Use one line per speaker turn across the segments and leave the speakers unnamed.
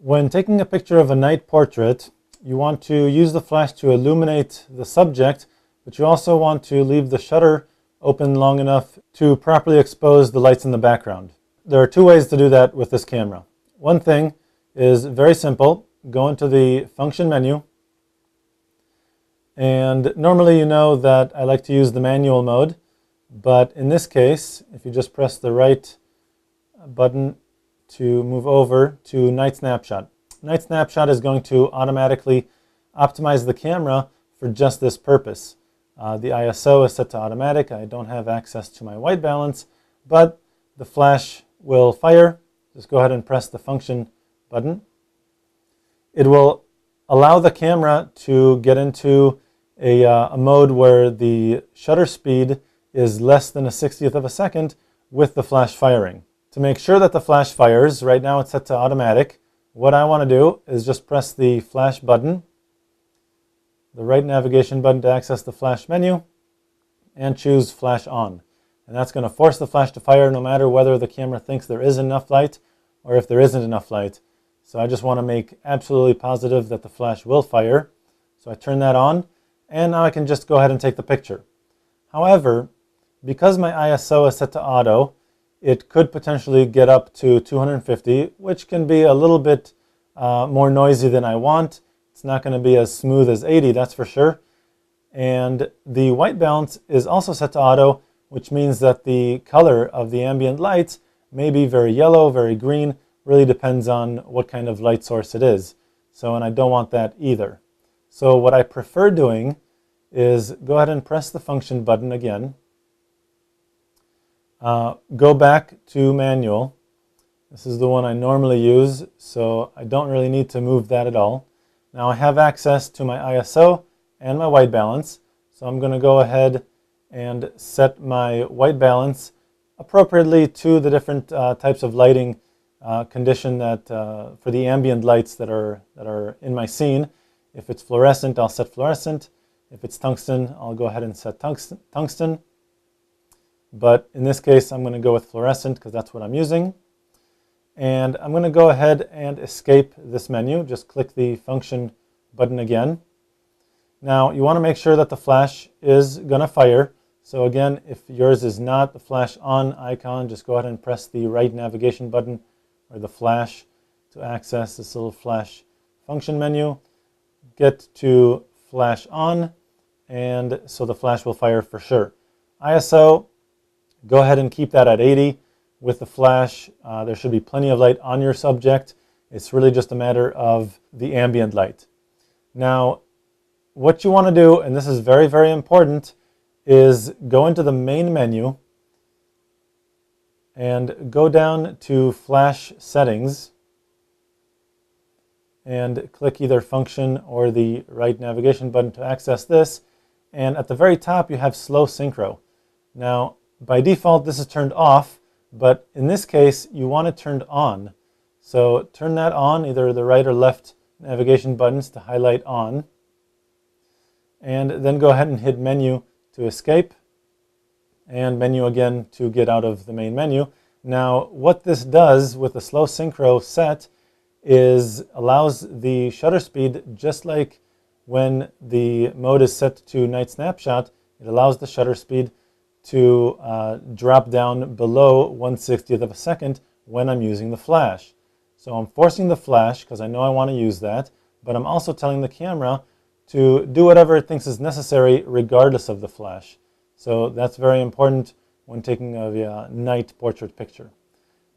When taking a picture of a night portrait, you want to use the flash to illuminate the subject, but you also want to leave the shutter open long enough to properly expose the lights in the background. There are two ways to do that with this camera. One thing is very simple. Go into the function menu, and normally you know that I like to use the manual mode, but in this case, if you just press the right button to move over to night snapshot. Night snapshot is going to automatically optimize the camera for just this purpose. The ISO is set to automatic. I don't have access to my white balance, but the flash will fire. Just go ahead and press the function button. It will allow the camera to get into a mode where the shutter speed is less than a 60th of a second with the flash firing. To make sure that the flash fires, right now it's set to automatic. What I want to do is just press the flash button, the right navigation button to access the flash menu, and choose flash on. And that's going to force the flash to fire no matter whether the camera thinks there is enough light or if there isn't enough light. So I just want to make absolutely positive that the flash will fire. So I turn that on, and now I can just go ahead and take the picture. However, because my ISO is set to auto, it could potentially get up to 250, which can be a little bit more noisy than I want. It's not going to be as smooth as 80, that's for sure. And the white balance is also set to auto, which means that the color of the ambient lights may be very yellow, very green, really depends on what kind of light source it is. So, and I don't want that either. So what I prefer doing is go ahead and press the function button again. Go back to manual. This is the one I normally use, so I don't really need to move that at all. Now I have access to my ISO and my white balance, so I'm going to go ahead and set my white balance appropriately to the different types of lighting condition that for the ambient lights that are in my scene. If it's fluorescent, I'll set fluorescent. If it's tungsten, I'll go ahead and set tungsten. But in this case, I'm going to go with fluorescent because that's what I'm using. And I'm going to go ahead and escape this menu. Just click the function button again. Now, you want to make sure that the flash is going to fire. So again, if yours is not the flash on icon, just go ahead and press the right navigation button or the flash to access this little flash function menu. Get to flash on, and so the flash will fire for sure. ISO, go ahead and keep that at 80. With the flash, there should be plenty of light on your subject. It's really just a matter of the ambient light. Now, what you want to do, and this is very, very important, is go into the main menu and go down to Flash Settings and click either function or the right navigation button to access this. And at the very top, you have Slow Synchro. Now, by default, this is turned off, but in this case, you want it turned on. So turn that on, either the right or left navigation buttons to highlight on. And then go ahead and hit menu to escape, and menu again to get out of the main menu. Now, what this does with the slow synchro set is allows the shutter speed, just like when the mode is set to night snapshot, it allows the shutter speed to drop down below 1/60th of a second when I'm using the flash. So I'm forcing the flash because I know I want to use that, but I'm also telling the camera to do whatever it thinks is necessary regardless of the flash. So that's very important when taking a night portrait picture.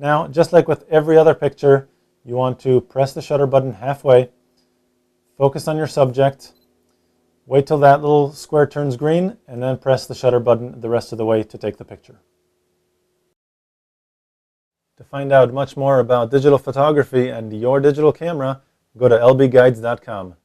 Now, just like with every other picture, you want to press the shutter button halfway, focus on your subject, wait till that little square turns green, and then press the shutter button the rest of the way to take the picture. To find out much more about digital photography and your digital camera, go to lbguides.com.